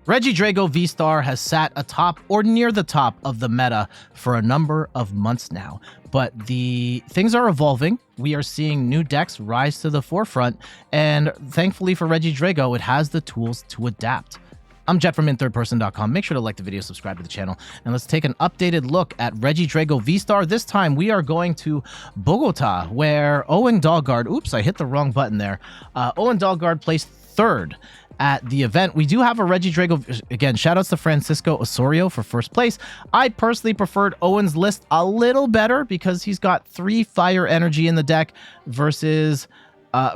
Regidrago VSTAR has sat atop or near the top of the meta for a number of months now, but the things are evolving. We are seeing new decks rise to the forefront, and thankfully for Regidrago, it has the tools to adapt. I'm Jet from inthirdperson.com. Make sure to like the video, subscribe to the channel, and let's take an updated look at Regidrago VSTAR. This time, we are going to Bogota, where Owen Dahlgaard, oops, I hit the wrong button there. Owen Dahlgaard placed third at the event. We do have a Regidrago, again, shoutouts to Francisco Osorio for first place. I personally preferred Owen's list a little better because he's got 3 fire energy in the deck versus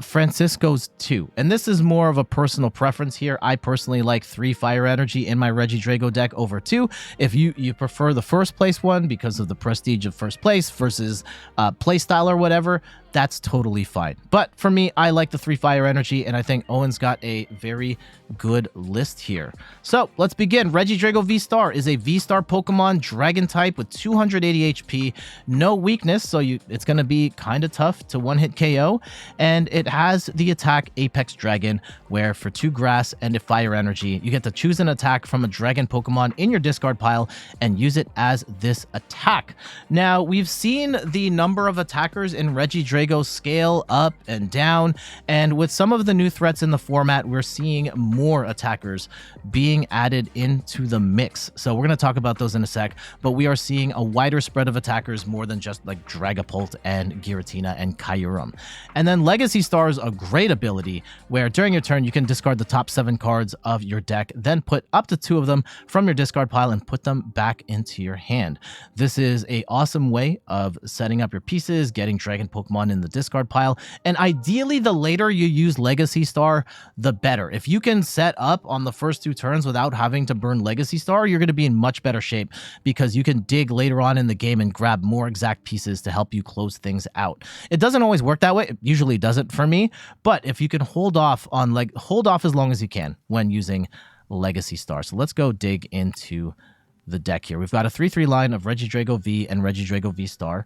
Francisco's 2. And this is more of a personal preference here. I personally like 3 fire energy in my Regidrago deck over 2. If you prefer the first place one because of the prestige of first place versus playstyle or whatever, that's totally fine. But for me, I like the 3 fire energy, and I think Owen's got a very good list here. So let's begin. Regidrago VSTAR is a VSTAR Pokemon, dragon type with 280 HP, no weakness, so it's going to be kind of tough to one-hit KO, and it has the attack Apex Dragon, where for 2 grass and a fire energy, you get to choose an attack from a dragon Pokemon in your discard pile and use it as this attack. Now, we've seen the number of attackers in Regidrago scale up and down, and with some of the new threats in the format, we're seeing more attackers being added into the mix. So we're going to talk about those in a sec, but we are seeing a wider spread of attackers, more than just like Dragapult and Giratina and Kyurem. And then Legacy Star is a great ability where during your turn you can discard the top 7 cards of your deck, then put up to 2 of them from your discard pile and put them back into your hand. This is an awesome way of setting up your pieces, getting dragon Pokemon in the discard pile, and ideally the later you use Legacy Star, the better. If you can set up on the first 2 turns without having to burn Legacy Star, you're going to be in much better shape because you can dig later on in the game and grab more exact pieces to help you close things out. It doesn't always work that way. It usually doesn't for me, but if you can hold off as long as you can when using Legacy Star. So let's go dig into the deck here. We've got a 3-3 line of Regidrago V and Regidrago VSTAR.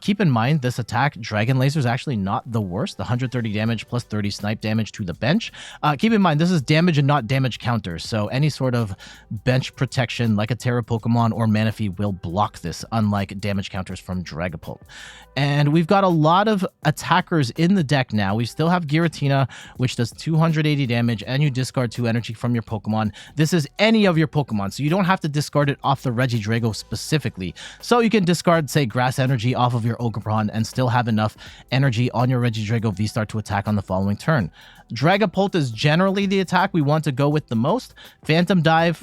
Keep in mind, this attack, Dragon Laser, is actually not the worst. The 130 damage plus 30 snipe damage to the bench. Keep in mind, this is damage and not damage counters, so any sort of bench protection like a Terra Pokemon or Manaphy will block this, unlike damage counters from Dragapult. And we've got a lot of attackers in the deck now. We still have Giratina, which does 280 damage, and you discard 2 energy from your Pokemon. This is any of your Pokemon, so you don't have to discard it off the Regidrago specifically. So you can discard, say, grass energy off of your Ogerpon and still have enough energy on your Regidrago VSTAR to attack on the following turn. Dragapult is generally the attack we want to go with the most. Phantom Dive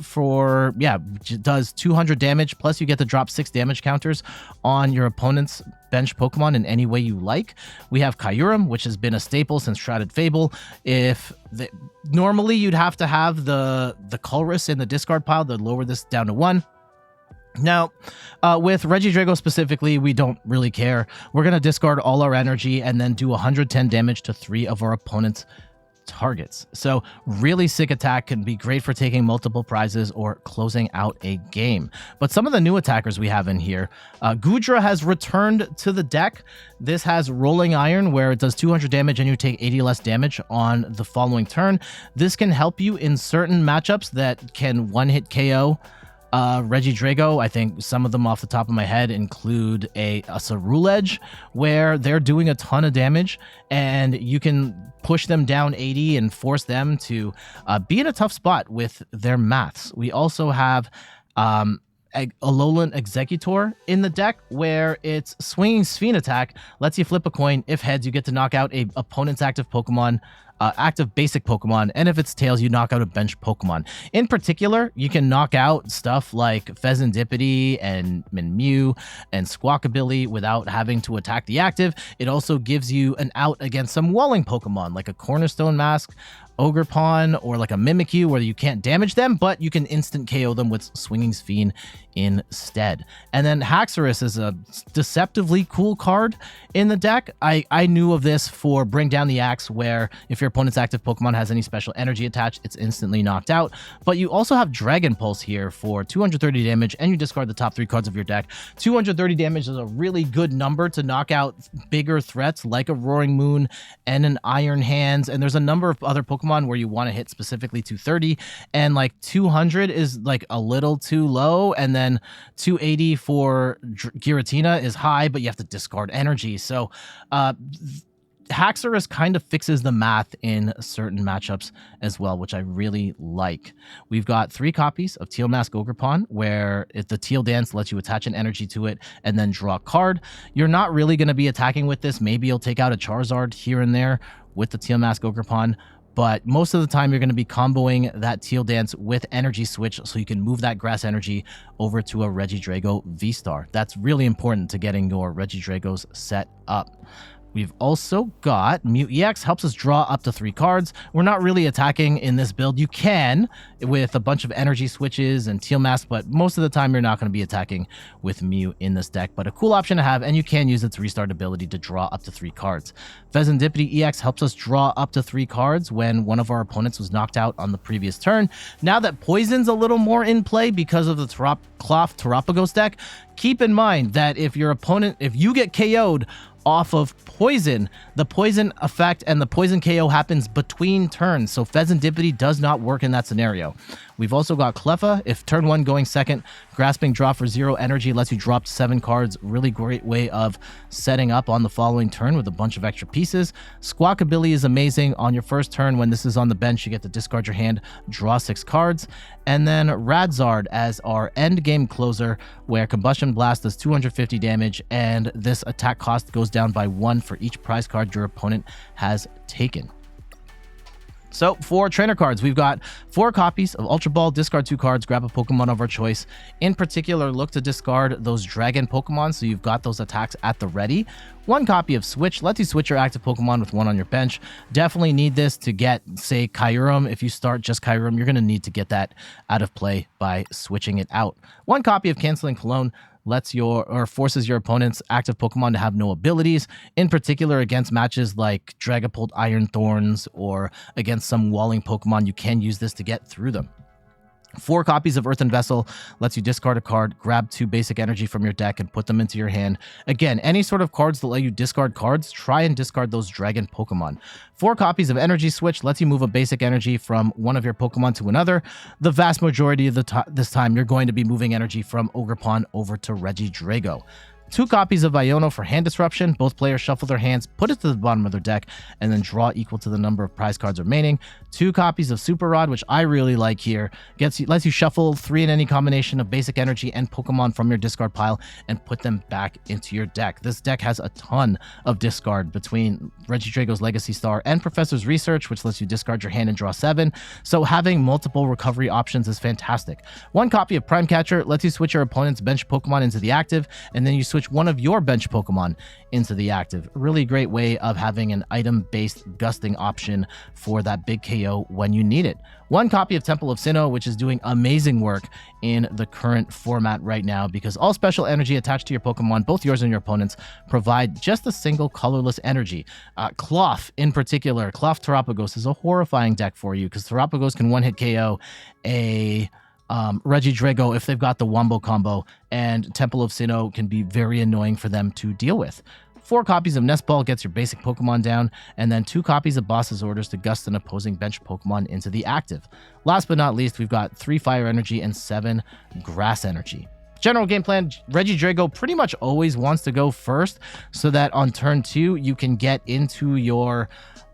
does 200 damage, plus you get to drop 6 damage counters on your opponent's bench Pokemon in any way you like. We have Kyurem, which has been a staple since Shrouded Fable. Normally you'd have to have the Colress in the discard pile to lower this down to 1. Now, with Regidrago specifically, we don't really care. We're going to discard all our energy and then do 110 damage to 3 of our opponent's targets. So really sick attack, can be great for taking multiple prizes or closing out a game. But some of the new attackers we have in here, Goodra has returned to the deck. This has Rolling Iron, where it does 200 damage and you take 80 less damage on the following turn. This can help you in certain matchups that can one-hit KO Regidrago. I think some of them off the top of my head include a Ceruledge, where they're doing a ton of damage and you can push them down 80 and force them to be in a tough spot with their maths. We also have Alolan Exeggutor in the deck, where its Swinging Sphere attack lets you flip a coin. If heads, you get to knock out a opponent's active Pokemon, active basic Pokemon, and if it's tails, you knock out a bench Pokemon. In particular, you can knock out stuff like Fezandipiti and Mew and Squawkabilly without having to attack the active. It also gives you an out against some walling Pokemon like a Cornerstone Mask, Ogerpon, or like a Mimikyu, where you can't damage them, but you can instant KO them with Swinging Sphere instead. And then Haxorus is a deceptively cool card in the deck. I knew of this for Bring Down the Axe, where if your opponent's active Pokemon has any special energy attached, it's instantly knocked out. But you also have Dragon Pulse here for 230 damage, and you discard the top 3 cards of your deck. 230 damage is a really good number to knock out bigger threats like a Roaring Moon and an Iron Hands, and there's a number of other Pokemon Pokemon where you want to hit specifically 230, and like 200 is like a little too low, and then 280 for Giratina is high, but you have to discard energy. So Haxorus kind of fixes the math in certain matchups as well, which I really like. We've got 3 copies of Teal Mask Ogerpon, where if the Teal Dance lets you attach an energy to it and then draw a card. You're not really going to be attacking with this. Maybe you'll take out a Charizard here and there with the Teal Mask Ogerpon, but most of the time you're going to be comboing that Teal Dance with Energy Switch so you can move that grass energy over to a Regidrago V-Star. That's really important to getting your Regidragos set up. We've also got Mew EX, helps us draw up to 3 cards. We're not really attacking in this build. You can with a bunch of energy switches and Teal Mask, but most of the time you're not going to be attacking with Mew in this deck. But a cool option to have, and you can use its restart ability to draw up to 3 cards. Fezandipiti EX helps us draw up to 3 cards when one of our opponents was knocked out on the previous turn. Now that Poison's a little more in play because of the Cloth Terapagos deck, keep in mind that if you get KO'd off of poison, the poison effect and the poison KO happens between turns, so Fezandipiti does not work in that scenario. We've also got Cleffa. If turn 1 going second, grasping draw for 0 energy lets you drop 7 cards. Really great way of setting up on the following turn with a bunch of extra pieces. Squawkabilly is amazing on your first turn. When this is on the bench, you get to discard your hand, draw 6 cards. And then Radzard as our end game closer, where Combustion Blast does 250 damage, and this attack cost goes down by 1 for each prize card your opponent has taken. So for trainer cards, we've got 4 copies of Ultra Ball, discard 2 cards, grab a Pokemon of our choice. In particular, look to discard those Dragon Pokemon so you've got those attacks at the ready. 1 copy of Switch, lets you switch your active Pokemon with 1 on your bench. Definitely need this to get, say, Kyurem. If you start just Kyurem, you're going to need to get that out of play by switching it out. 1 copy of Canceling Cologne forces your opponent's active Pokemon to have no abilities, in particular against matches like Dragapult Iron Thorns or against some walling Pokemon. You can use this to get through them. 4 copies of Earthen Vessel lets you discard a card, grab 2 basic energy from your deck, and put them into your hand. Again, any sort of cards that let you discard cards, try and discard those Dragon Pokemon. 4 copies of Energy Switch lets you move a basic energy from one of your Pokemon to another. The vast majority of this time, you're going to be moving energy from Ogerpon over to Regidrago. 2 copies of Iono for hand disruption. Both players shuffle their hands, put it to the bottom of their deck, and then draw equal to the number of prize cards remaining. 2 copies of Super Rod, which I really like here. Lets you shuffle 3 in any combination of basic energy and Pokemon from your discard pile and put them back into your deck. This deck has a ton of discard between Regidrago's Legacy Star and Professor's Research, which lets you discard your hand and draw 7. So having multiple recovery options is fantastic. 1 copy of Prime Catcher lets you switch your opponent's bench Pokemon into the active, and then you switch one of your bench Pokemon into the active. A really great way of having an item-based gusting option for that big KO when you need it. 1 copy of Temple of Sinnoh, which is doing amazing work in the current format right now because all special energy attached to your Pokemon, both yours and your opponent's, provide just a single colorless energy. Cloth, in particular, Cloth Terapagos is a horrifying deck for you because Terapagos can one-hit KO a Regidrago if they've got the Wombo combo, and Temple of Sinnoh can be very annoying for them to deal with. 4 copies of Nest Ball gets your basic Pokemon down, and then 2 copies of Boss's Orders to gust an opposing bench Pokemon into the active. Last but not least, we've got 3 Fire Energy and 7 Grass Energy. General game plan, Regidrago pretty much always wants to go first so that on turn 2 you can get into your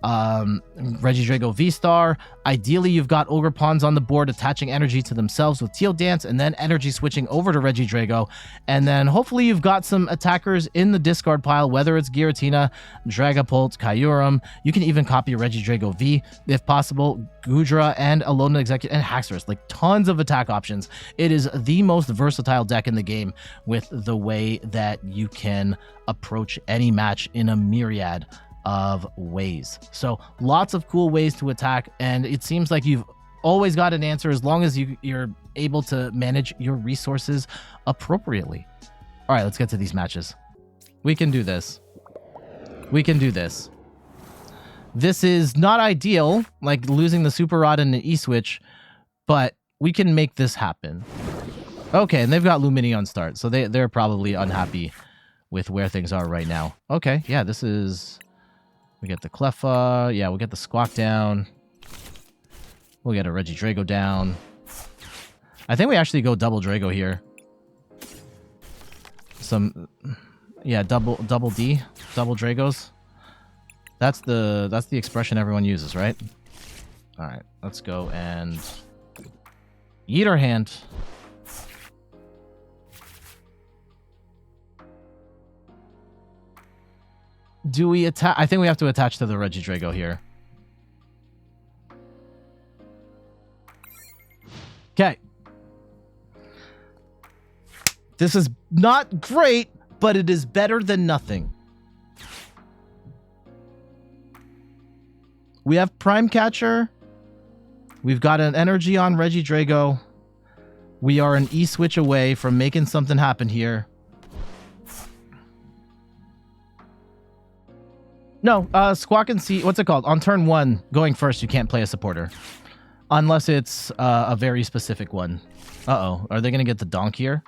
Regidrago V-Star. Ideally, you've got Ogerpons on the board attaching energy to themselves with Teal Dance and then energy switching over to Regidrago. And then hopefully you've got some attackers in the discard pile, whether it's Giratina, Dragapult, Kyurem. You can even copy Regidrago V if possible, Goodra and Alolan Exeggutor and Haxorus. Like tons of attack options. It is the most versatile deck in the game with the way that you can approach any match in a myriad of ways. So lots of cool ways to attack, and it seems like you've always got an answer as long as you're able to manage your resources appropriately. All right, let's get to these matches. We can do this. We can do this. This is not ideal, like losing the Super Rod and an E-Switch, but we can make this happen. Okay, and they've got Lumini on start, so they're probably unhappy with where things are right now. Okay, yeah, this is... We get the Cleffa. Yeah, we'll get the Squawk down. We'll get a Regidrago down. I think we actually go double Drago here. Yeah, double D, double Dragos. That's the expression everyone uses, right? All right, let's go and eat our hand. Do we attach? I think we have to attach to the Regidrago here. Okay. This is not great, but it is better than nothing. We have Prime Catcher. We've got an energy on Regidrago. We are an E-switch away from making something happen here. No, Squawk and See, what's it called? On turn 1, going first, you can't play a supporter. Unless it's a very specific one. Uh-oh, are they going to get the donk here?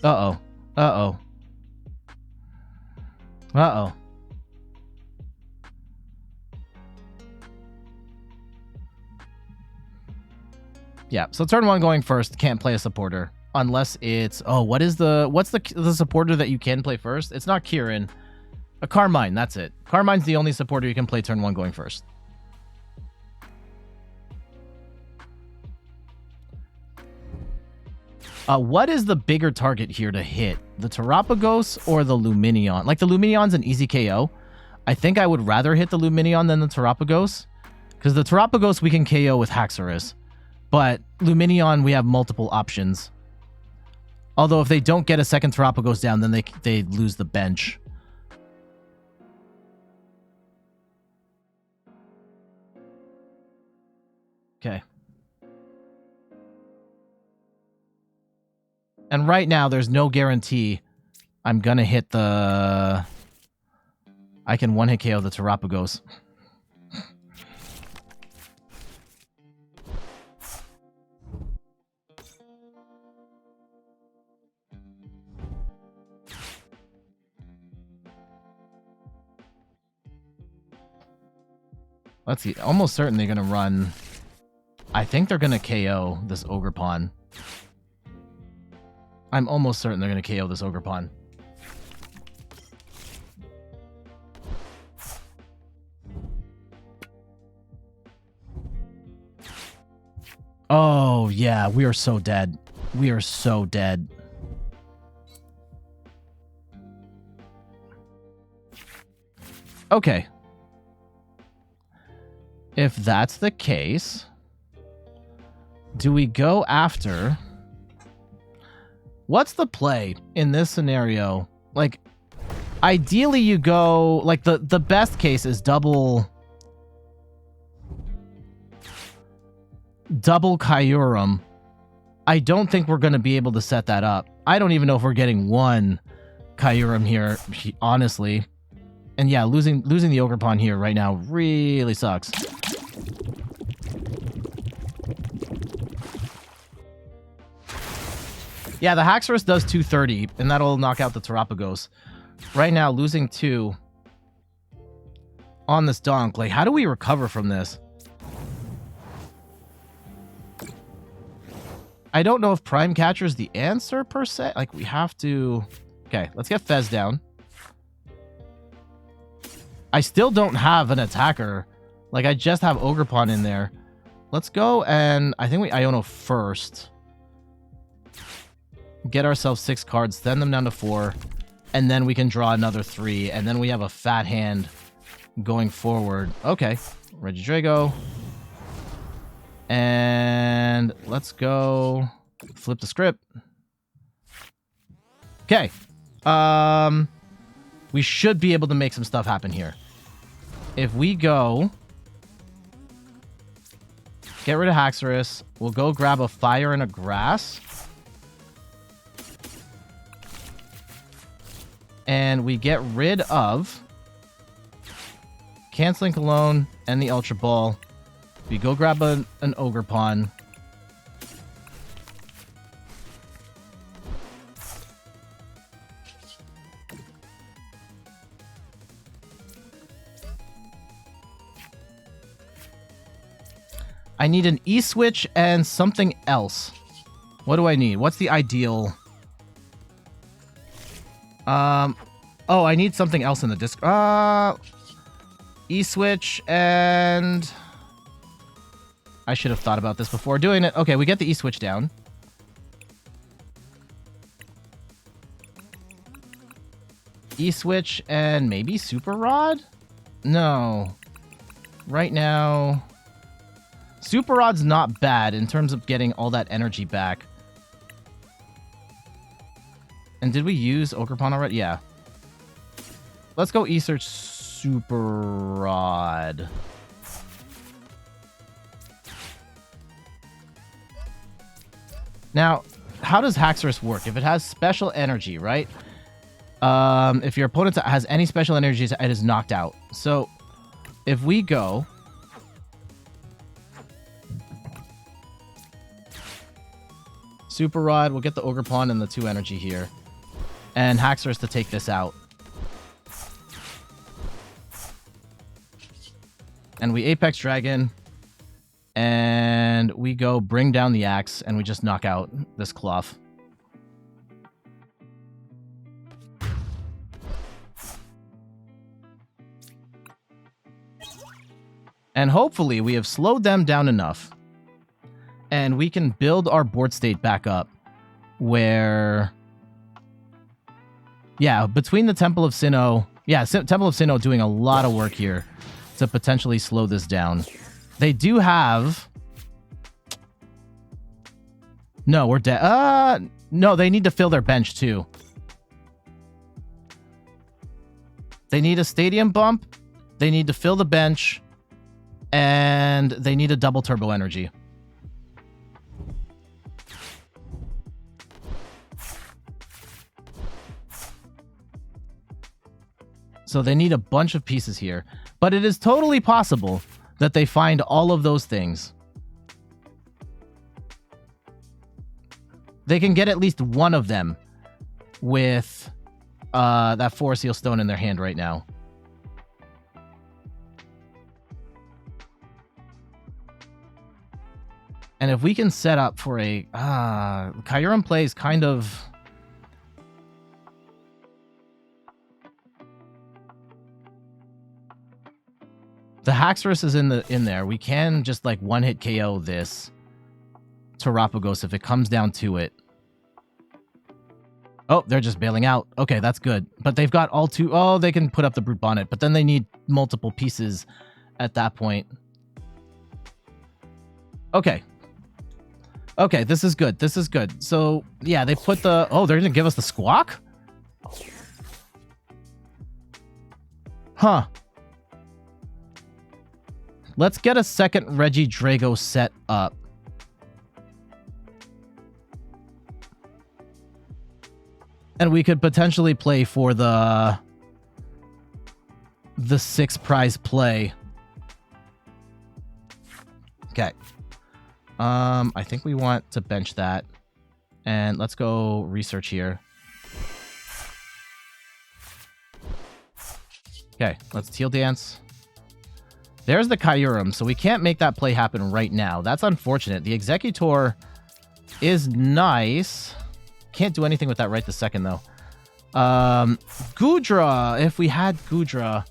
Uh-oh. Uh-oh. Uh-oh. Yeah, so turn 1 going first, can't play a supporter. Unless it's... Oh, what's the supporter that you can play first? It's not Kyurem. A Carmine, that's it. Carmine's the only supporter you can play turn 1 going first. What is the bigger target here to hit? The Terapagos or the Lumineon? Like, the Lumineon's an easy KO. I think I would rather hit the Lumineon than the Terapagos. Because the Terapagos we can KO with Haxorus. But Lumineon, we have multiple options. Although if they don't get a second Terapagos down, then they lose the bench. Okay. And right now, there's no guarantee I'm going to hit the... I can one-hit KO the Terapagos. Let's see. Almost certain they're going to run... I think they're going to KO this Ogerpon. I'm almost certain they're going to KO this Ogerpon. Oh, yeah. We are so dead. We are so dead. Okay. If that's the case, do we go after... What's the play in this scenario? Like, ideally you go... Like, the best case is double Kyurem. I don't think we're going to be able to set that up. I don't even know if we're getting one Kyurem here, honestly. And yeah, losing the Ogerpon here right now really sucks. Yeah, the Haxorus does 230, and that'll knock out the Terapagos. Right now, losing 2 on this donk. Like, how do we recover from this? I don't know if Prime Catcher is the answer, per se. Like, we have to... Okay, let's get Fez down. I still don't have an attacker. Like, I just have Ogerpon in there. Let's go, and I think we Iono first. Get ourselves 6 cards, send them down to 4, and then we can draw another 3, and then we have a fat hand going forward. Okay, Regidrago. And let's go flip the script. Okay. We should be able to make some stuff happen here. If we go... Get rid of Haxorus. We'll go grab a fire and a grass. And we get rid of Canceling Cologne and the Ultra Ball. We go grab an Ogerpon. I need an E-Switch and something else. What do I need? What's the ideal? Oh, I need something else in the disc. E-Switch and... I should have thought about this before doing it. Okay, we get the E-Switch down. E-Switch and maybe Super Rod? No. Right now... Super Rod's not bad in terms of getting all that energy back. And did we use Ogerpon already? Yeah. Let's go E-Search Super Rod. Now, how does Haxorus work? If it has special energy, right? If your opponent has any special energy, it is knocked out. So, if we go... Super Rod, we'll get the Ogerpon and the 2 energy here. And Haxorus to take this out. And we Apex Dragon. And we go bring down the axe, and we just knock out this Cloth. And hopefully we have slowed them down enough. And we can build our board state back up where... Yeah, between the Temple of Sinnoh... Yeah, Temple of Sinnoh doing a lot of work here to potentially slow this down. They do have... No, we're dead. No, they need to fill their bench too. They need a stadium bump. They need to fill the bench. And they need a double turbo energy. So they need a bunch of pieces here. But it is totally possible that they find all of those things. They can get at least one of them with that Forest Seal Stone in their hand right now. And if we can set up for a... Kyurem plays kind of... The Haxorus is in there. We can just like one-hit KO this Terapagos if it comes down to it. Oh, they're just bailing out. Okay, that's good. But they've got all 2... Oh, they can put up the Brute Bonnet, but then they need multiple pieces at that point. Okay. Okay, this is good. This is good. So, yeah, they put the... Oh, they're going to give us the Squawk? Huh. Let's get a second Regidrago set up. And we could potentially play for the 6 prize play. Okay. I think we want to bench that. And let's go research here. Okay, let's Teal Dance. There's the Kyurem, so we can't make that play happen right now. That's unfortunate. The Exeggutor is nice. Can't do anything with that right this second, though. Goodra. If we had Goodra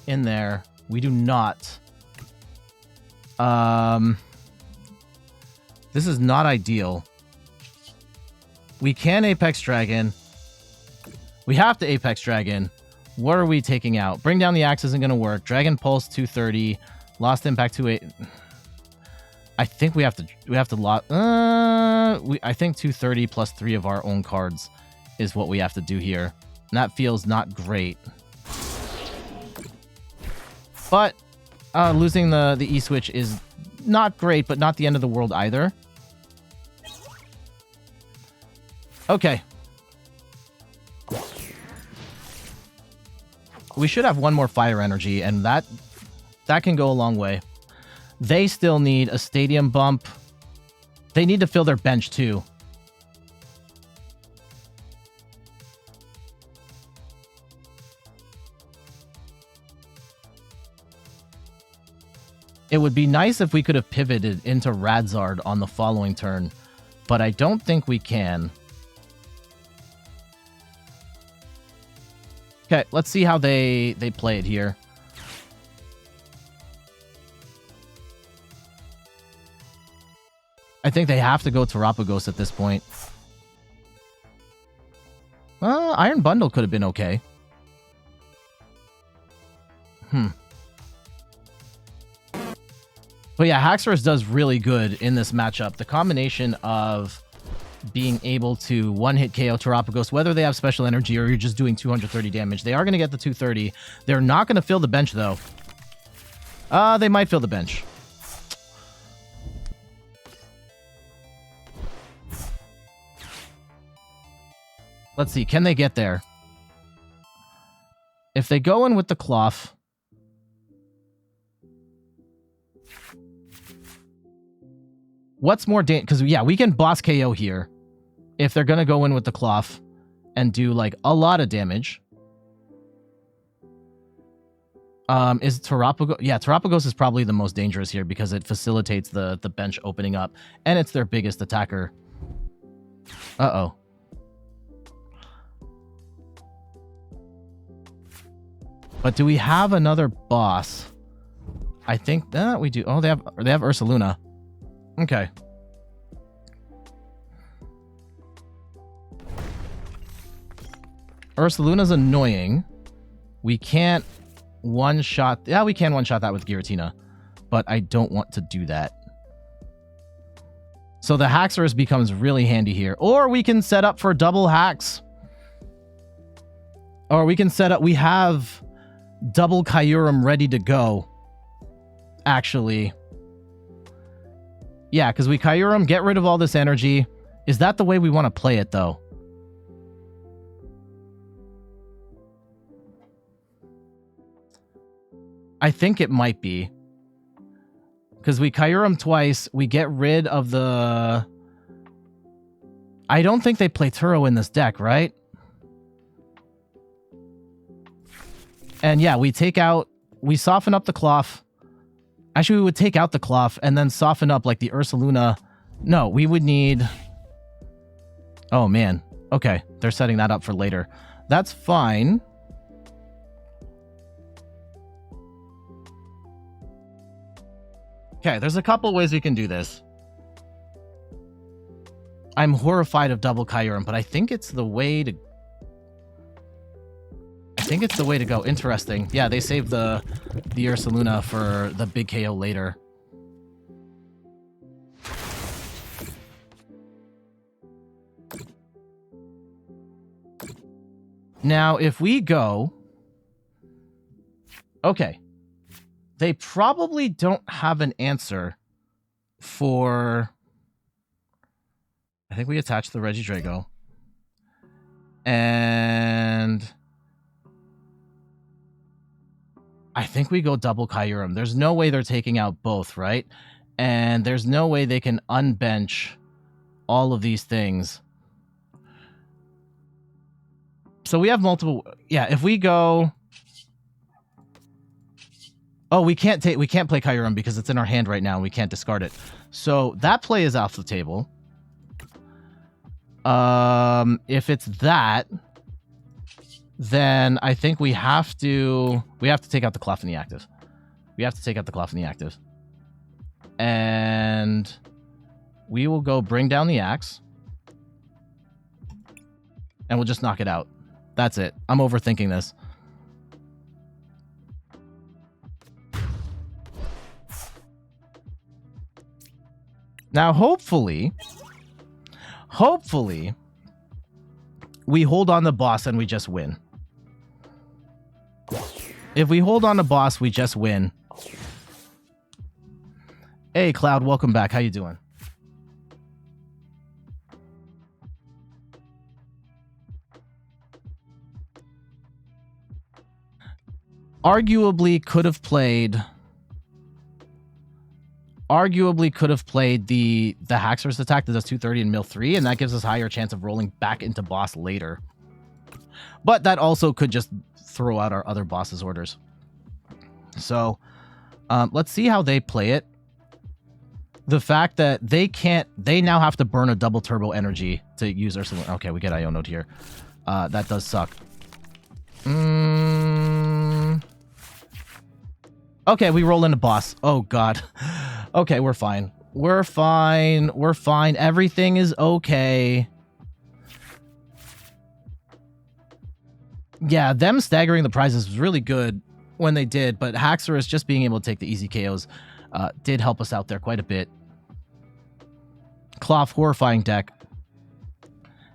in there, we do not. This is not ideal. We can Apex Dragon. We have to Apex Dragon. What are we taking out? Bring down the axe isn't going to work. Dragon Pulse 230. Lost Impact 28. I think we have to I think 230 plus 3 of our own cards is what we have to do here. And that feels not great. But losing the E-Switch is not great, but not the end of the world either. Okay. We should have one more fire energy, and that can go a long way. They still need a stadium bump. They need to fill their bench, too. It would be nice if we could have pivoted into Radzard on the following turn, but I don't think we can. Okay, let's see how they play it here. I think they have to go Terapagos at this point. Iron Bundle could have been okay. But yeah, Haxorus does really good in this matchup. The combination of being able to one-hit KO Terapagos, whether they have special energy or you're just doing 230 damage, they are going to get the 230. They're not going to fill the bench, though. They might fill the bench. Let's see. Can they get there? If they go in with the Cloth... What's more dangerous? Because, yeah, we can boss KO here if they're going to go in with the Cloth and do, like, a lot of damage. Is Terapagos... Yeah, Terapagos is probably the most dangerous here because it facilitates the bench opening up. And it's their biggest attacker. Uh-oh. But do we have another boss? I think we do. Oh, they have Ursaluna. Okay. Ursaluna's annoying. We can't one-shot... Yeah, we can one-shot that with Giratina. But I don't want to do that. So the Haxorus becomes really handy here. Or we can set up for double hacks. Or we can set up... We have double Kyurem ready to go. Actually... Yeah, because we Kyurem, get rid of all this energy. Is that the way we want to play it, though? I think it might be. Because we Kyurem twice, we get rid of the... I don't think they play Turo in this deck, right? And yeah, we take out... We soften up the Cloth. Actually, we would take out the Cloth and then soften up like the Ursaluna. No, we would need... Oh, man. Okay, they're setting that up for later. That's fine. Okay, there's a couple ways we can do this. I'm horrified of double Kyurem, but I think it's the way to... go. Interesting. Yeah, they saved the Ursaluna for the big KO later. Now, if we go... Okay. They probably don't have an answer for... I think we attach the Regidrago. And... I think we go double Kyurem. There's no way they're taking out both, right? And there's no way they can unbench all of these things. So we have multiple... Yeah, if we go... Oh, we can't play Kyurem because it's in our hand right now and we can't discard it. So that play is off the table. If it's that... Then I think we have to take out the Clef in the active. We have to take out the Clef in the active. And we will go bring down the axe. And we'll just knock it out. That's it. I'm overthinking this. Now, hopefully, we hold on the boss and we just win. If we hold on the boss, we just win. Hey, Cloud, welcome back. How you doing? Arguably could have played the Haxorus attack that does 230 and mill 3, and that gives us a higher chance of rolling back into boss later. But that also could just throw out our other boss's orders. So, Let's see how they play it. The fact that they now have to burn a double turbo energy to use Ursulin. Okay, we get Iono'd here. That does suck. Okay, we roll into boss. Oh, God. Okay, we're fine. We're fine. We're fine. Everything is okay. Yeah, them staggering the prizes was really good when they did, but Haxorus just being able to take the easy KOs did help us out there quite a bit. Cloth, horrifying deck.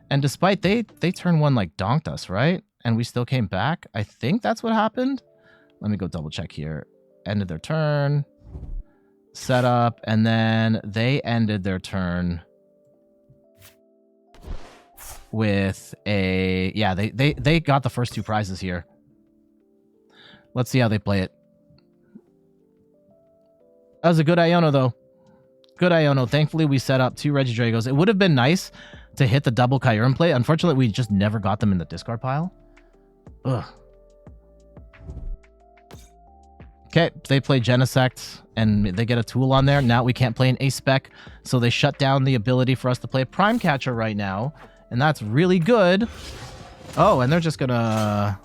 And despite they turn one like donked us, right? And we still came back. I think that's what happened. Let me go double check here. Ended their turn. Set up. And then they ended their turn with a... Yeah, they got the first two prizes here. Let's see how they play it. That was a good Iono, though. Good Iono. Thankfully, we set up 2 Regidragos. It would have been nice to hit the double Kyurem play. Unfortunately, we just never got them in the discard pile. Ugh. Okay, they play Genesect, and they get a Tool on there. Now we can't play an A-Spec, so they shut down the ability for us to play a Prime Catcher right now, and that's really good. Oh, and they're just gonna...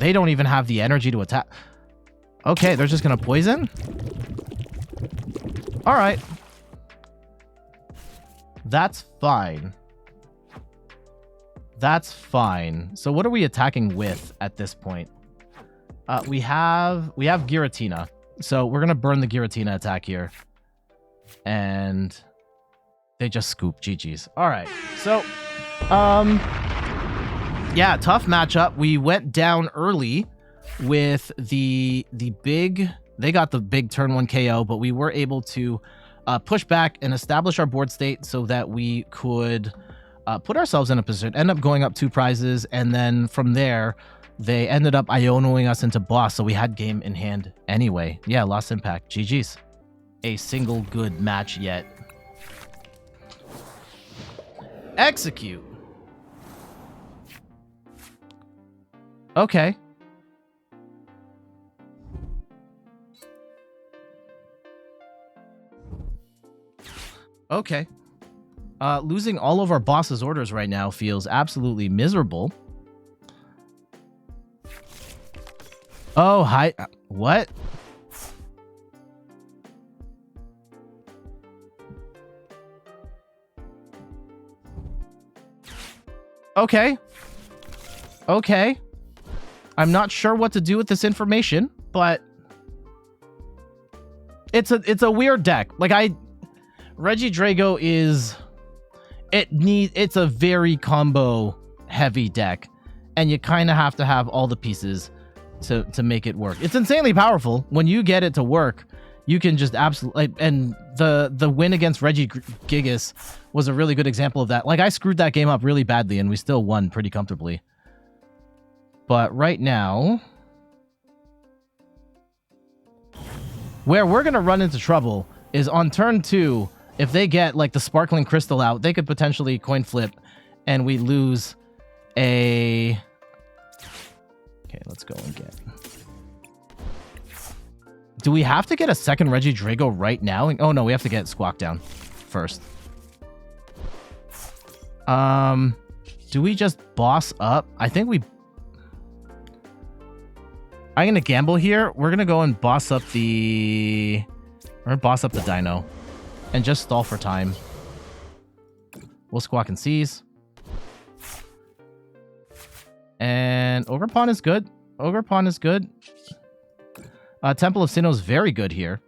They don't even have the energy to attack. Okay, they're just gonna Poison? Alright. That's fine. That's fine. So what are we attacking with at this point? We have Giratina. So we're gonna burn the Giratina attack here. And they just scoop. GG's. Alright. So yeah, tough matchup. We went down early with the big... They got the big turn 1 KO, but we were able to push back and establish our board state so that we could put ourselves in a position, end up going up 2 prizes, and then from there, they ended up Ionoing us into boss, so we had game in hand anyway. Yeah, lost impact. GG's. A single good match yet. Execute. Okay. Okay. Losing all of our boss's orders right now feels absolutely miserable. Oh, hi. What? Okay. Okay. I'm not sure what to do with this information, but it's a weird deck. Like Regidrago is... It's a very combo heavy deck, and you kind of have to have all the pieces to make it work. It's insanely powerful. When you get it to work, you can just absolutely... And the win against Regigigas was a really good example of that. Like, I screwed that game up really badly, and we still won pretty comfortably. But right now... Where we're going to run into trouble is on turn 2... If they get, like, the Sparkling Crystal out, they could potentially coin flip, and we lose a... Okay, let's go and get... Do we have to get a second Regidrago right now? Oh, no, we have to get Squawk down first. Do we just boss up? I think we... I'm going to gamble here. We're going to go and boss up the... We're going to boss up the Dino. And just stall for time. We'll Squawk and Seize. And Ogerpon is good. Ogerpon is good. Temple of Sinnoh is very good here.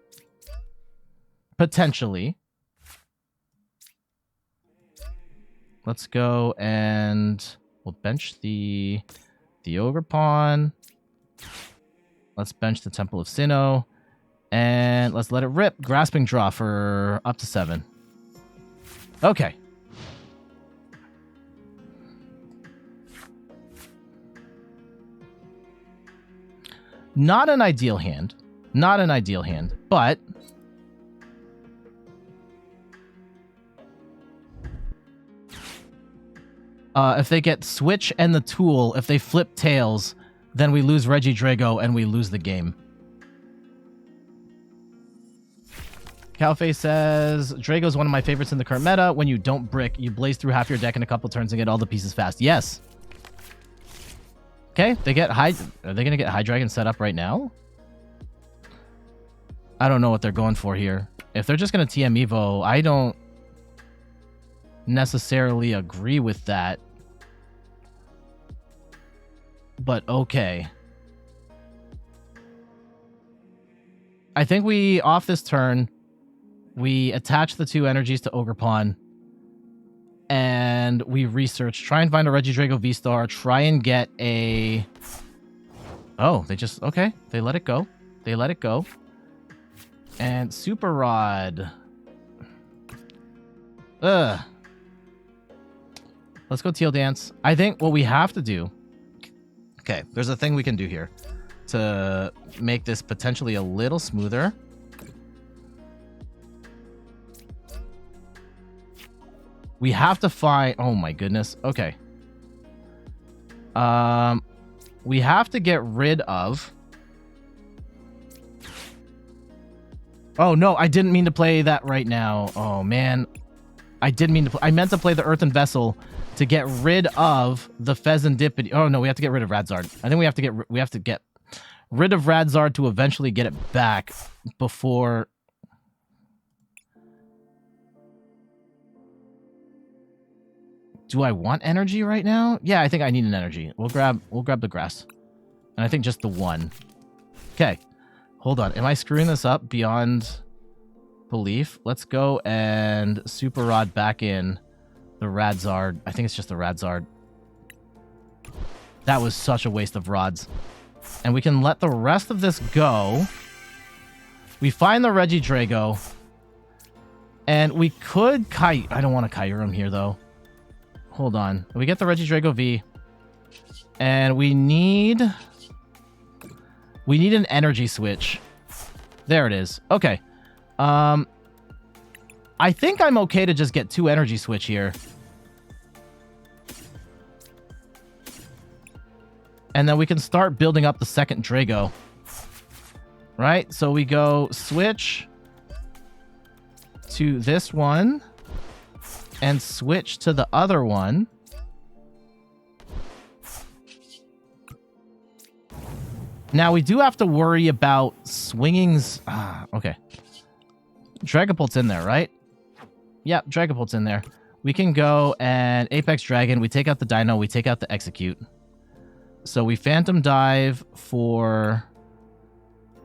Potentially. Let's go and we'll bench the Ogerpon. Let's bench the Temple of Sinnoh. And let's let it rip. Grasping Draw for up to 7. Okay. Not an ideal hand. Not an ideal hand. But... if they get Switch and the Tool, if they flip Tails, then we lose Regidrago and we lose the game. Calface says, Drago's one of my favorites in the current meta. When you don't brick, you blaze through half your deck in a couple turns and get all the pieces fast. Yes. Okay, they get high. Are they going to get Hydreigon set up right now? I don't know what they're going for here. If they're just going to TM Evo, I don't necessarily agree with that. But okay. I think we, off this turn, we attach the 2 energies to Ogerpon. And we research. Try and find a Regidrago V-Star. Try and get a... Oh, they just... Okay. They let it go. They let it go. And Super Rod. Ugh. Let's go Teal Dance. I think what we have to do... Okay, there's a thing we can do here to make this potentially a little smoother. We have to find... Oh my goodness. Okay. We have to get rid of... Oh no, I didn't mean to play that right now. Oh man. I didn't mean to play... I meant to play the Earthen Vessel to get rid of the Fezandipiti. Oh no, we have to get rid of Radzard. I think we have to get rid of Radzard to eventually get it back before... Do I want energy right now? Yeah, I think I need an energy. We'll grab the grass. And I think just the one. Okay. Hold on. Am I screwing this up beyond belief? Let's go and Super Rod back in the Radzard. I think it's just the Radzard. That was such a waste of rods. And we can let the rest of this go. We find the Regidrago. And we could I don't want to Kyurem here though. Hold on. We get the Regidrago V. And we need an energy switch. There it is. Okay. I think I'm okay to just get 2 energy switch here. And then we can start building up the second Drago. Right? So we go switch to this one. And switch to the other one. Now, we do have to worry about swingings. Okay. Dragapult's in there, right? Yep, Dragapult's in there. We can go and Apex Dragon. We take out the Dino. We take out the Execute. So we Phantom Dive for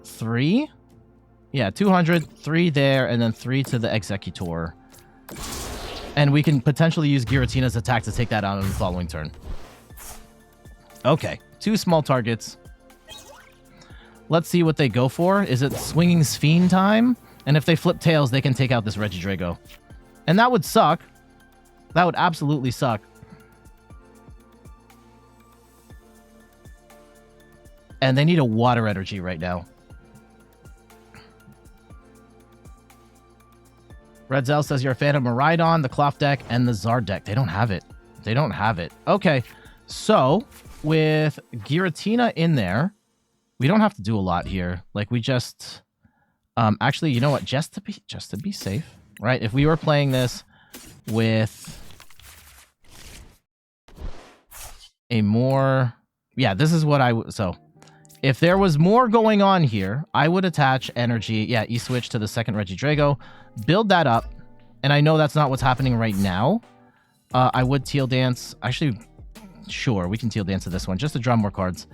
3. Yeah, 200. 3 there, and then 3 to the Exeggutor. And we can potentially use Giratina's attack to take that out on the following turn. Okay. 2 small targets. Let's see what they go for. Is it Swinging Fiend time? And if they flip tails, they can take out this Regidrago. And that would suck. That would absolutely suck. And they need a water energy right now. Red Zell says you're a fan of Miraidon, the Cloth deck, and the Zard deck. They don't have it. They don't have it. Okay. So, with Giratina in there, we don't have to do a lot here. Like, we just... actually, you know what? Just to be safe, right? If we were playing this with a more... Yeah, this is what I would... So, if there was more going on here, I would attach energy. Yeah, E-switch to the second Regidrago. Build that up. And I know that's not what's happening right now. I would Teal Dance. Actually, sure, we can Teal Dance to this one just to draw more cards.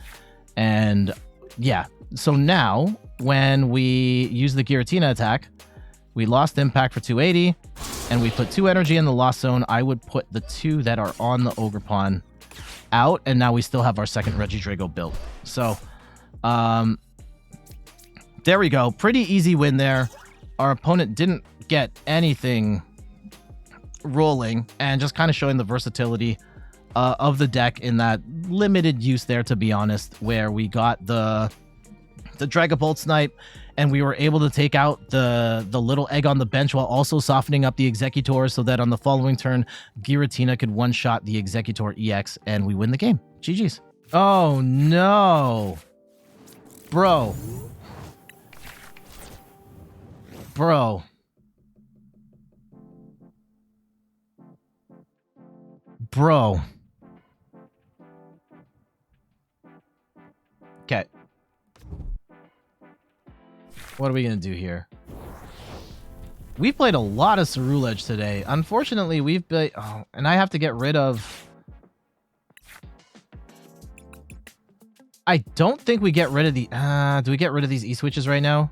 And yeah, so now when we use the Giratina attack, we lost impact for 280 and we put 2 energy in the lost zone. I would put the 2 that are on the Ogerpon out, and now we still have our second Regidrago built. So there we go. Pretty easy win there. Our opponent didn't get anything rolling, and just kind of showing the versatility of the deck in that limited use there, to be honest, where we got the Dragapult snipe, and we were able to take out the little egg on the bench while also softening up the Exeggutor so that on the following turn, Giratina could one-shot the Exeggutor EX, and we win the game. GG's. Oh, no. Bro. Bro. Okay. What are we going to do here? We played a lot of Ceruledge today. Unfortunately, we've played... Oh, and I have to get rid of... I don't think we get rid of the... do we get rid of these E-switches right now?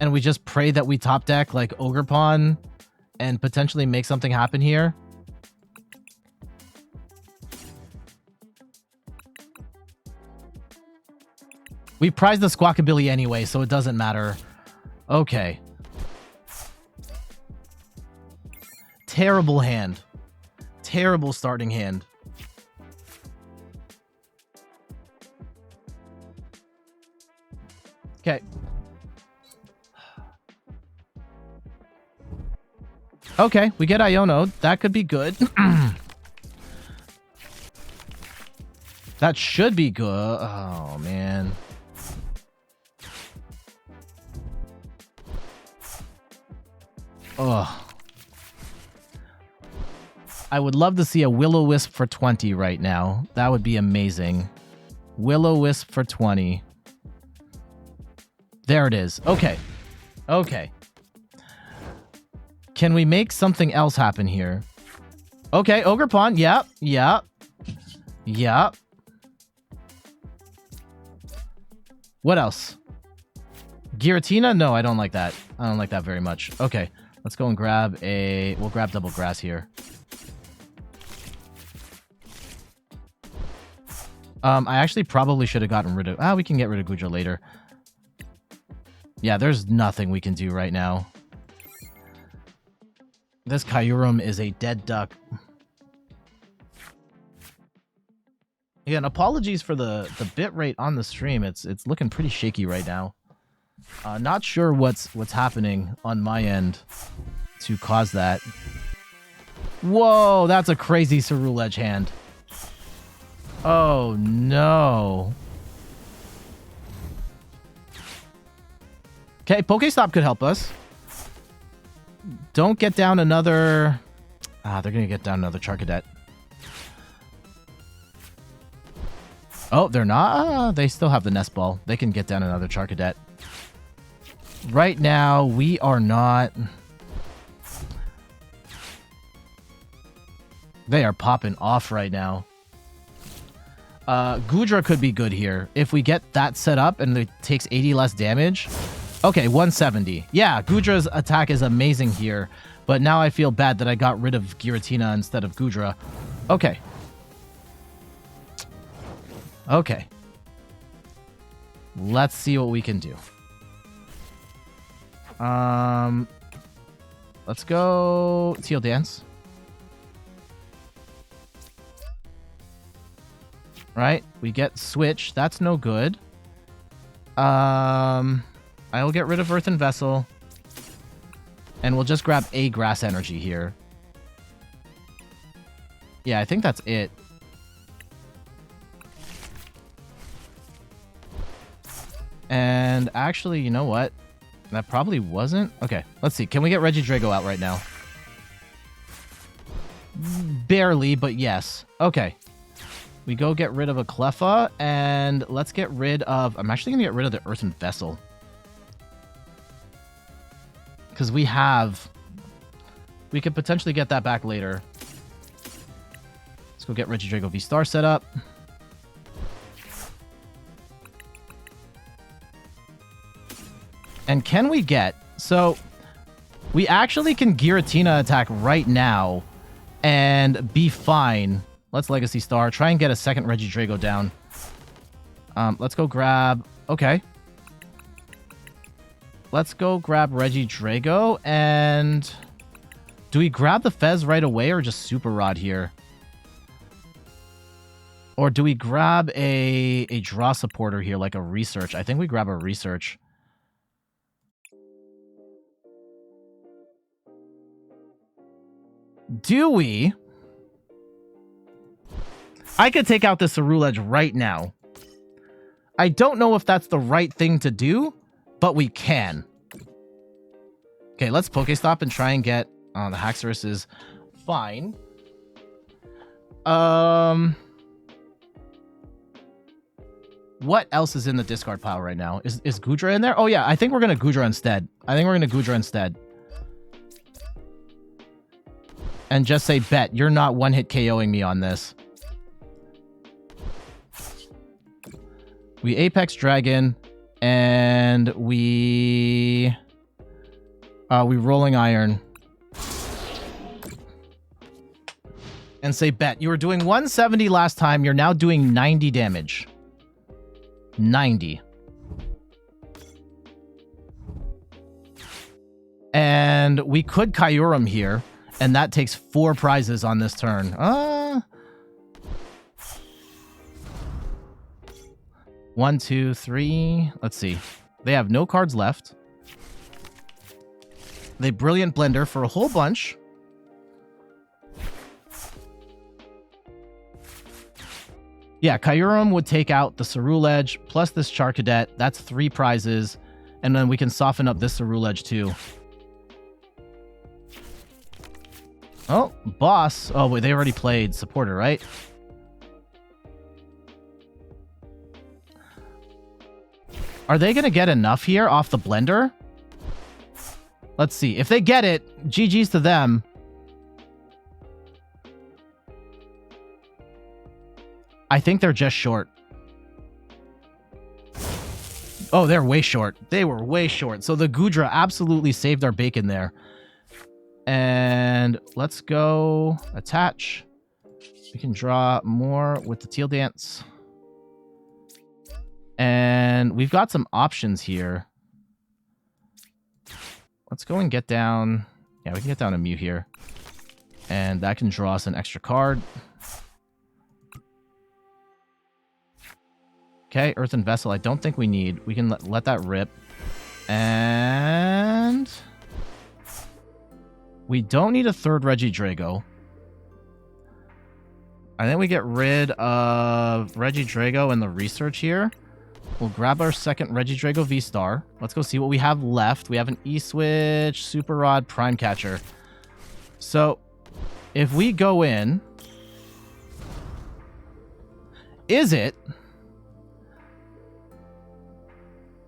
And we just pray that we top deck like Ogerpon and potentially make something happen here? We prize the Squawkabilly anyway, so it doesn't matter. Okay. Terrible hand. Terrible starting hand. Okay. Okay, we get Iono. That could be good. That should be good. Oh, man. Ugh. I would love to see a Will-O-Wisp for 20 right now. That would be amazing. Will-O-Wisp for 20. There it is. Okay. Okay. Can we make something else happen here? Okay, Ogerpon. Yep. Yep. Yep. What else? Giratina? No, I don't like that. I don't like that very much. Okay. Let's go and grab a... We'll grab double grass here. I actually probably should have gotten rid of... we can get rid of Goodra later. Yeah, there's nothing we can do right now. This Kyurem is a dead duck. Again, apologies for the bit rate on the stream. It's looking pretty shaky right now. Not sure what's happening on my end to cause that. Whoa, that's a crazy Ceruledge hand. Oh no. Okay, Pokestop could help us. Don't get down another... they're gonna get down another Charcadet. Oh, they're not? They still have the Nest Ball. They can get down another Charcadet. Right now, we are not... They are popping off right now. Goodra could be good here. If we get that set up and it takes 80 less damage... Okay, 170. Yeah, Goodra's attack is amazing here. But now I feel bad that I got rid of Giratina instead of Goodra. Okay. Okay. Let's see what we can do. Let's go Teal Dance. Right, we get Switch. That's no good. I will get rid of Earthen Vessel. And we'll just grab a Grass Energy here. Yeah, I think that's it. And actually, you know what? That probably wasn't. Okay, let's see. Can we get Regidrago out right now? Barely, but yes. Okay. We go get rid of a Cleffa, and let's get rid of... I'm actually going to get rid of the Earthen Vessel. Because we could potentially get that back later. Let's go get Regidrago VSTAR set up. And can we get... So, we actually can Giratina attack right now and be fine. Let's Legacy Star. Try and get a second Regidrago down. Let's go grab... Okay. Let's go grab Regidrago, and... Do we grab the Fez right away, or just Super Rod here? Or do we grab a draw supporter here, like a Research? I think we grab a Research. Do we? I could take out the Ceruledge right now. I don't know if that's the right thing to do, but we can. Okay, let's Pokestop and try and get Oh, the Haxorus is fine. What else is in the discard pile right now? Is Goodra in there? Oh yeah, I think we're gonna Goodra instead. And just say, bet, you're not one-hit KOing me on this. We Apex Dragon, and we Rolling Iron. And say, bet, you were doing 170 last time, you're now doing 90 damage. 90. And we could Kyurem here, and that takes 4 prizes on this turn. 1, 2, 3. Let's see. They have no cards left. They Brilliant Blender for a whole bunch. Yeah, Kyurem would take out the Ceruledge plus this Charcadet. That's 3 prizes. And then we can soften up this Ceruledge too. Oh, boss. Oh, wait, they already played supporter, right? Are they going to get enough here off the blender? Let's see. If they get it, GG's to them. I think they're just short. Oh, they're way short. They were way short. So the Goodra absolutely saved our bacon there. And let's go attach. We can draw more with the Teal Dance. And we've got some options here. Let's go and get down. Yeah, we can get down a Mew here. And that can draw us an extra card. Okay, Earthen Vessel, I don't think we need. We can let that rip. And we don't need a third Regidrago. I think we get rid of Regidrago and the research here. We'll grab our second Regidrago V-Star. Let's go see what we have left. We have an E-Switch, Super Rod, Prime Catcher. So, if we go in... Is it...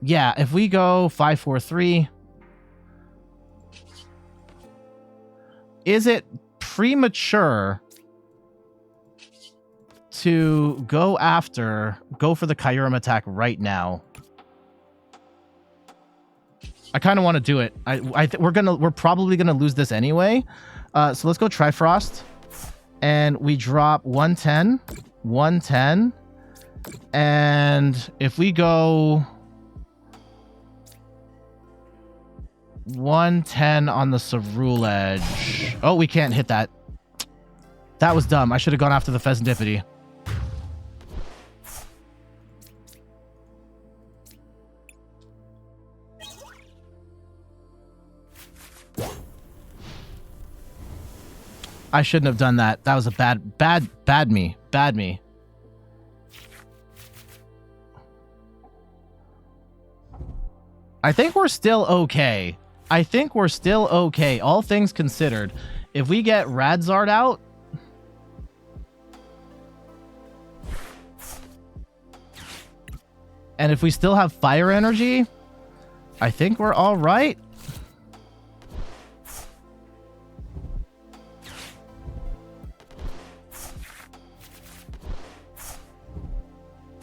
Yeah, if we go 5, 4, 3... Is it premature to go for the Kyurem attack right now? I kind of want to do it. We're probably gonna lose this anyway. So let's go Trifrost, and we drop 110, 110, and if we go 110 on the Ceruledge. Oh, we can't hit that. That was dumb. I should have gone after the Fezandipiti. I shouldn't have done that. That was a bad me. I think we're still okay. All things considered. If we get Radzard out... And if we still have Fire Energy... I think we're all right.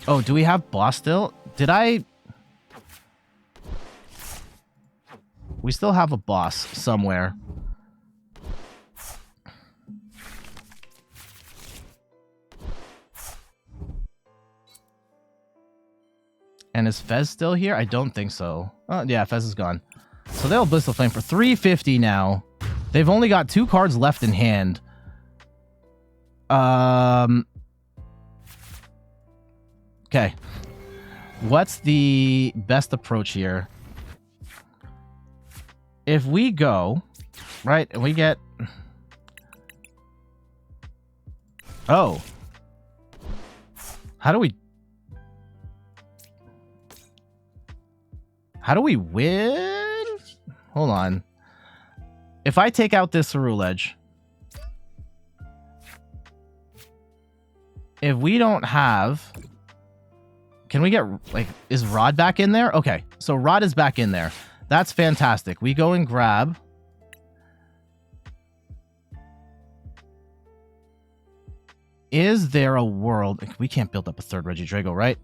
Oh, do we have boss still? Did I... We still have a boss somewhere. And is Fez still here? I don't think so. Oh, yeah, Fez is gone. So they'll Blissful Flame for 350 now. They've only got 2 cards left in hand. Okay. What's the best approach here? If we go, right, and we get... Oh. How do we win? Hold on. If I take out this Ceruledge, if we don't have... Can we get, like, is Rod back in there? Okay, so Rod is back in there. That's fantastic. We go and grab... Is there a world... We can't build up a third Regidrago, right?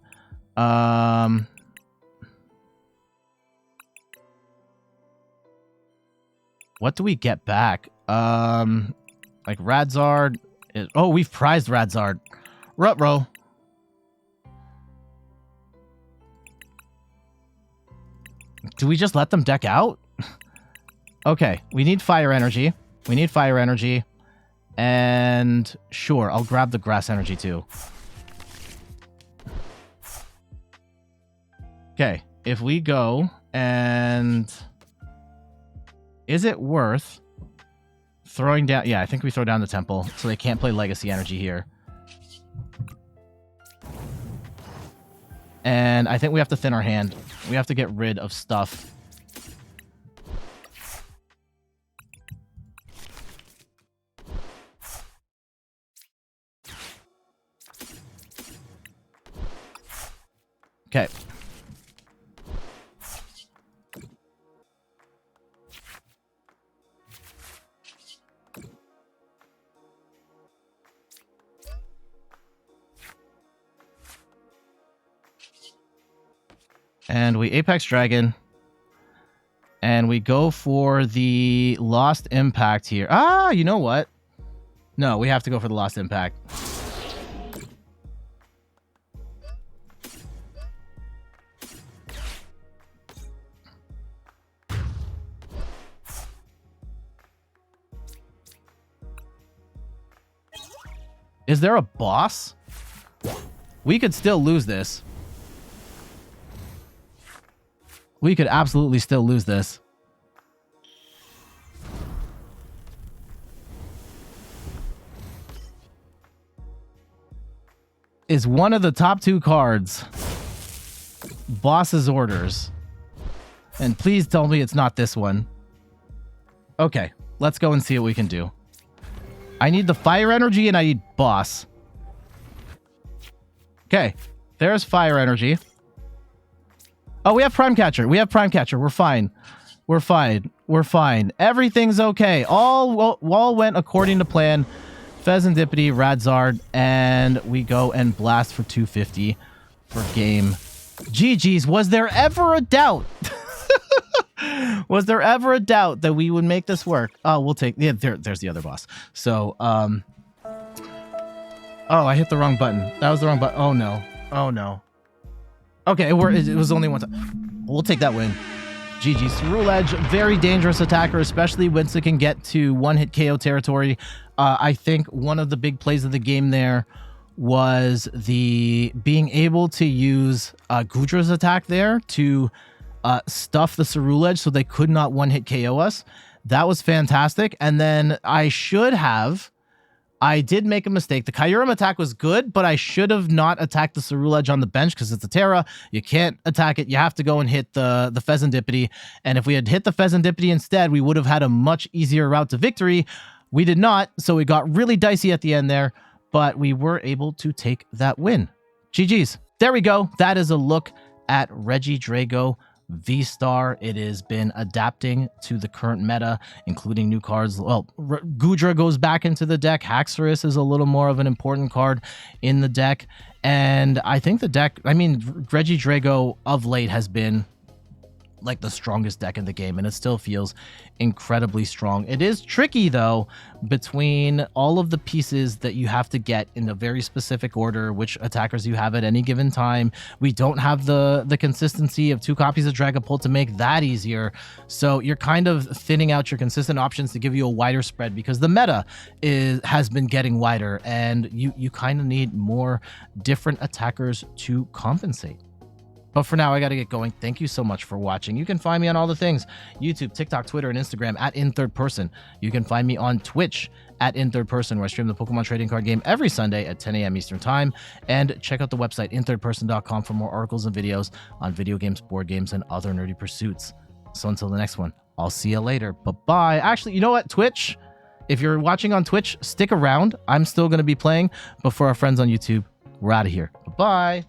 What do we get back? Like Radzard. Oh, we've prized Radzard. Ruh-roh. Do we just let them deck out? Okay, we need fire energy. We need fire energy. And sure, I'll grab the grass energy too. Okay, if we go and... Is it worth throwing down... Yeah, I think we throw down the temple, so they can't play legacy energy here. And I think we have to thin our hand. We have to get rid of stuff. Okay. And we Apex Dragon. And we go for the Lost Impact here. Ah, you know what? No, we have to go for the Lost Impact. Is there a boss? We could still lose this. We could absolutely still lose this. Is one of the top two cards Boss's Orders? And please tell me it's not this one. Okay, let's go and see what we can do. I need the fire energy and I need boss. Okay, there's fire energy. Oh, we have Prime Catcher. We have Prime Catcher. We're fine. We're fine. We're fine. Everything's okay. All went according to plan. Fezandipiti, Radzard, and we go and blast for 250 for game. GG's. Was there ever a doubt? Was there ever a doubt that we would make this work? Oh, we'll take... Yeah, there's the other boss. So, oh, I hit the wrong button. That was the wrong button. Oh, no. Oh, no. Okay, it was only one time. We'll take that win. GG's. Ceruledge, very dangerous attacker, especially once it can get to one-hit KO territory. I think one of the big plays of the game there was the being able to use Goodra's attack there to... stuff the Ceruledge so they could not one-hit KO us. That was fantastic. And then I did make a mistake. The Kyurem attack was good, but I should have not attacked the Ceruledge on the bench because it's a Terra. You can't attack it. You have to go and hit the Fezandipiti. And if we had hit the Fezandipiti instead, we would have had a much easier route to victory. We did not, so we got really dicey at the end there, but we were able to take that win. GG's. There we go. That is a look at Regidrago V-STAR. It has been adapting to the current meta, including new cards. Well, Goodra goes back into the deck. Haxorus is a little more of an important card in the deck. And I think the deck, I mean, Regidrago of late has been like the strongest deck in the game, and it still feels incredibly strong. It is tricky though, between all of the pieces that you have to get in a very specific order, which attackers you have at any given time. We don't have the consistency of 2 copies of Dragapult to make that easier, so you're kind of thinning out your consistent options to give you a wider spread, because the meta has been getting wider, and you kind of need more different attackers to compensate. But for now, I got to get going. Thank you so much for watching. You can find me on all the things: YouTube, TikTok, Twitter, and Instagram at InThirdPerson. You can find me on Twitch at InThirdPerson, where I stream the Pokemon trading card game every Sunday at 10 a.m. Eastern Time. And check out the website, inthirdperson.com, for more articles and videos on video games, board games, and other nerdy pursuits. So until the next one, I'll see you later. Bye-bye. Actually, you know what? Twitch, if you're watching on Twitch, stick around. I'm still going to be playing, but for our friends on YouTube, we're out of here. Bye-bye.